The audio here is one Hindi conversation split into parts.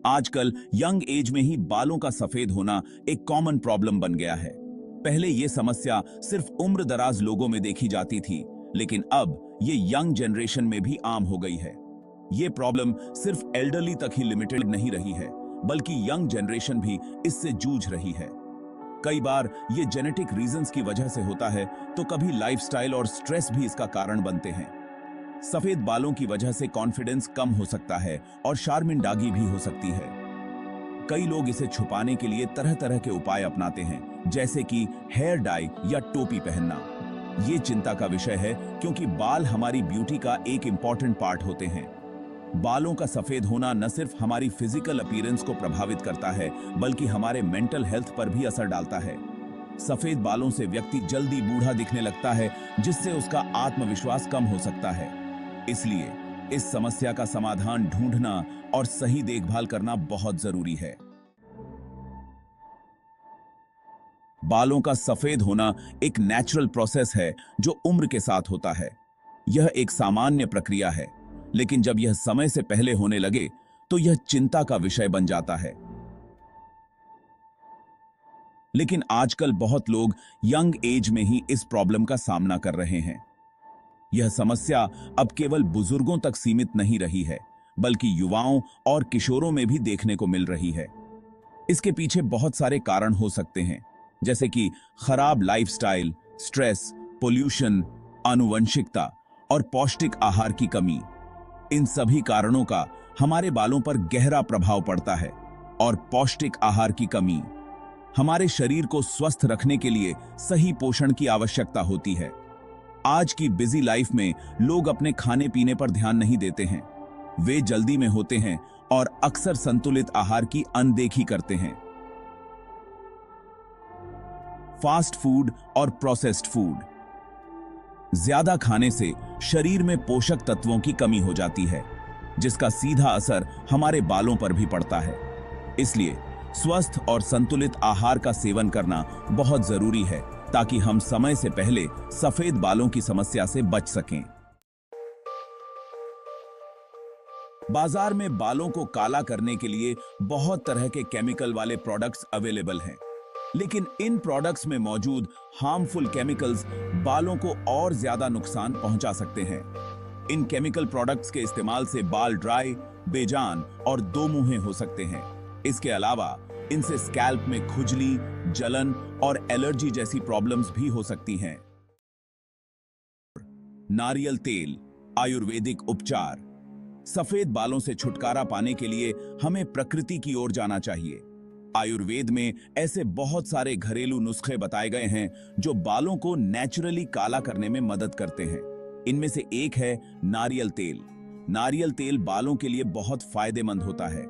आजकल यंग एज में ही बालों का सफेद होना एक कॉमन प्रॉब्लम बन गया है। पहले ये समस्या सिर्फ उम्र दराज लोगों में देखी जाती थी, लेकिन अब ये यंग जनरेशन में भी आम हो गई है। ये प्रॉब्लम सिर्फ एल्डरली तक ही लिमिटेड नहीं रही है, बल्कि यंग जनरेशन भी इससे जूझ रही है। कई बार ये जेनेटिक रीजंस की वजह से होता है, तो कभी लाइफस्टाइल और स्ट्रेस भी इसका कारण बनते हैं। सफेद बालों की वजह से कॉन्फिडेंस कम हो सकता है और शर्मिंदगी भी हो सकती है। कई लोग इसे छुपाने के लिए तरह तरह के उपाय अपनाते हैं, जैसे कि हेयर डाई या टोपी पहनना। ये चिंता का विषय है, क्योंकि बाल हमारी ब्यूटी का एक इंपॉर्टेंट पार्ट होते हैं। बालों का सफेद होना न सिर्फ हमारी फिजिकल अपीयरेंस को प्रभावित करता है, बल्कि हमारे मेंटल हेल्थ पर भी असर डालता है। सफेद बालों से व्यक्ति जल्दी बूढ़ा दिखने लगता है, जिससे उसका आत्मविश्वास कम हो सकता है। इसलिए इस समस्या का समाधान ढूंढना और सही देखभाल करना बहुत जरूरी है। बालों का सफेद होना एक नेचुरल प्रोसेस है जो उम्र के साथ होता है। यह एक सामान्य प्रक्रिया है, लेकिन जब यह समय से पहले होने लगे तो यह चिंता का विषय बन जाता है। लेकिन आजकल बहुत लोग यंग एज में ही इस प्रॉब्लम का सामना कर रहे हैं। यह समस्या अब केवल बुजुर्गों तक सीमित नहीं रही है, बल्कि युवाओं और किशोरों में भी देखने को मिल रही है। इसके पीछे बहुत सारे कारण हो सकते हैं, जैसे कि खराब लाइफस्टाइल, स्ट्रेस, पोल्यूशन, आनुवंशिकता और पौष्टिक आहार की कमी। इन सभी कारणों का हमारे बालों पर गहरा प्रभाव पड़ता है, और पौष्टिक आहार की कमी हमारे शरीर को स्वस्थ रखने के लिए सही पोषण की आवश्यकता होती है। आज की बिजी लाइफ में लोग अपने खाने पीने पर ध्यान नहीं देते हैं। वे जल्दी में होते हैं और अक्सर संतुलित आहार की अनदेखी करते हैं। फास्ट फूड और प्रोसेस्ड फूड। ज्यादा खाने से शरीर में पोषक तत्वों की कमी हो जाती है, जिसका सीधा असर हमारे बालों पर भी पड़ता है। इसलिए स्वस्थ और संतुलित आहार का सेवन करना बहुत जरूरी है, ताकि हम समय से पहले सफेद बालों की समस्या से बच सकें। बाजार में बालों को काला करने के लिए बहुत तरह के केमिकल वाले प्रोडक्ट्स अवेलेबल हैं, लेकिन इन प्रोडक्ट्स में मौजूद हार्मफुल केमिकल्स बालों को और ज्यादा नुकसान पहुंचा सकते हैं। इन केमिकल प्रोडक्ट्स के इस्तेमाल से बाल ड्राई, बेजान और दो मुंहे हो सकते हैं। इसके अलावा इनसे स्कैल्प में खुजली, जलन और एलर्जी जैसी प्रॉब्लम्स भी हो सकती हैं। नारियल तेल, आयुर्वेदिक उपचार। सफेद बालों से छुटकारा पाने के लिए हमें प्रकृति की ओर जाना चाहिए। आयुर्वेद में ऐसे बहुत सारे घरेलू नुस्खे बताए गए हैं जो बालों को नेचुरली काला करने में मदद करते हैं। इनमें से एक है नारियल तेल। नारियल तेल बालों के लिए बहुत फायदेमंद होता है।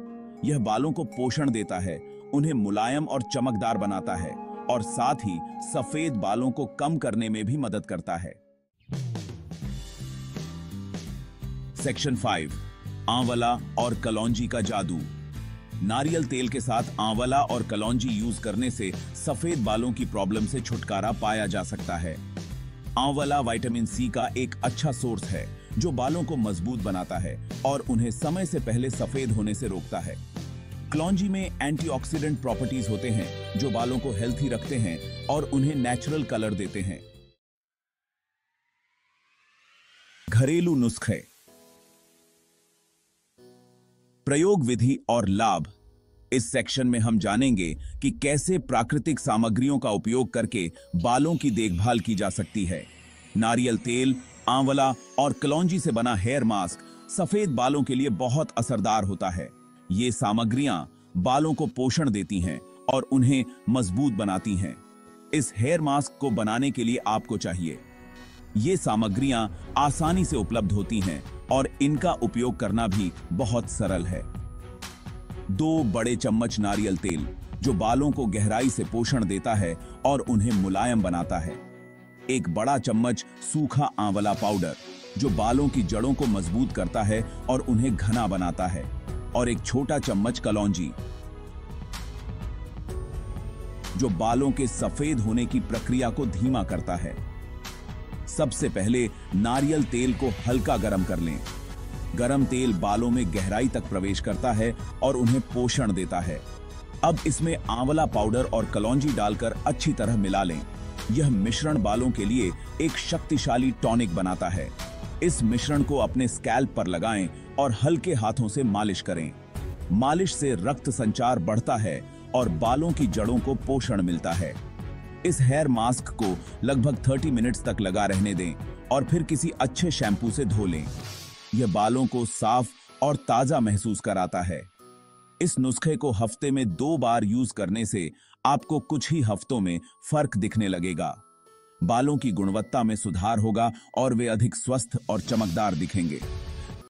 यह बालों को पोषण देता है, उन्हें मुलायम और चमकदार बनाता है, और साथ ही सफेद बालों को कम करने में भी मदद करता है। सेक्शन 5, आंवला और कलौंजी का जादू। नारियल तेल के साथ आंवला और कलौंजी यूज करने से सफेद बालों की प्रॉब्लम से छुटकारा पाया जा सकता है। आंवला विटामिन सी का एक अच्छा सोर्स है, जो बालों को मजबूत बनाता है और उन्हें समय से पहले सफेद होने से रोकता है। कलौंजी में एंटीऑक्सीडेंट प्रॉपर्टीज होते हैं, जो बालों को हेल्थी रखते हैं और उन्हें नेचुरल कलर देते हैं। घरेलू नुस्खे, प्रयोग विधि और लाभ। इस सेक्शन में हम जानेंगे कि कैसे प्राकृतिक सामग्रियों का उपयोग करके बालों की देखभाल की जा सकती है। नारियल तेल, आंवला और कलौंजी से बना हेयर मास्क सफेद बालों के लिए बहुत असरदार होता है। ये सामग्रियां बालों को पोषण देती हैं और उन्हें मजबूत बनाती हैं। इस हेयर मास्क को बनाने के लिए आपको चाहिए, ये सामग्रियां आसानी से उपलब्ध होती हैं और इनका उपयोग करना भी बहुत सरल है। 2 बड़े चम्मच नारियल तेल, जो बालों को गहराई से पोषण देता है और उन्हें मुलायम बनाता है। 1 बड़ा चम्मच सूखा आंवला पाउडर, जो बालों की जड़ों को मजबूत करता है और उन्हें घना बनाता है। और 1 छोटा चम्मच कलौंजी, जो बालों के सफेद होने की प्रक्रिया को धीमा करता है। सबसे पहले नारियल तेल को हल्का गरम कर लें। गरम तेल बालों में गहराई तक प्रवेश करता है और उन्हें पोषण देता है। अब इसमें आंवला पाउडर और कलौंजी डालकर अच्छी तरह मिला लें। यह मिश्रण बालों के लिए एक शक्तिशाली टॉनिक बनाता है। इस मिश्रण को अपने स्कैल्प पर लगाएं और हल्के हाथों से मालिश करें। मालिश से रक्त संचार बढ़ता है और बालों की जड़ों को पोषण मिलता है। इस हेयर मास्क को लगभग 30 मिनट्स तक लगा रहने दें और फिर किसी अच्छे शैम्पू से धो लें। यह बालों को साफ और ताजा महसूस कराता है। इस नुस्खे को हफ्ते में 2 बार यूज करने से आपको कुछ ही हफ्तों में फर्क दिखने लगेगा। बालों की गुणवत्ता में सुधार होगा और वे अधिक स्वस्थ और चमकदार दिखेंगे।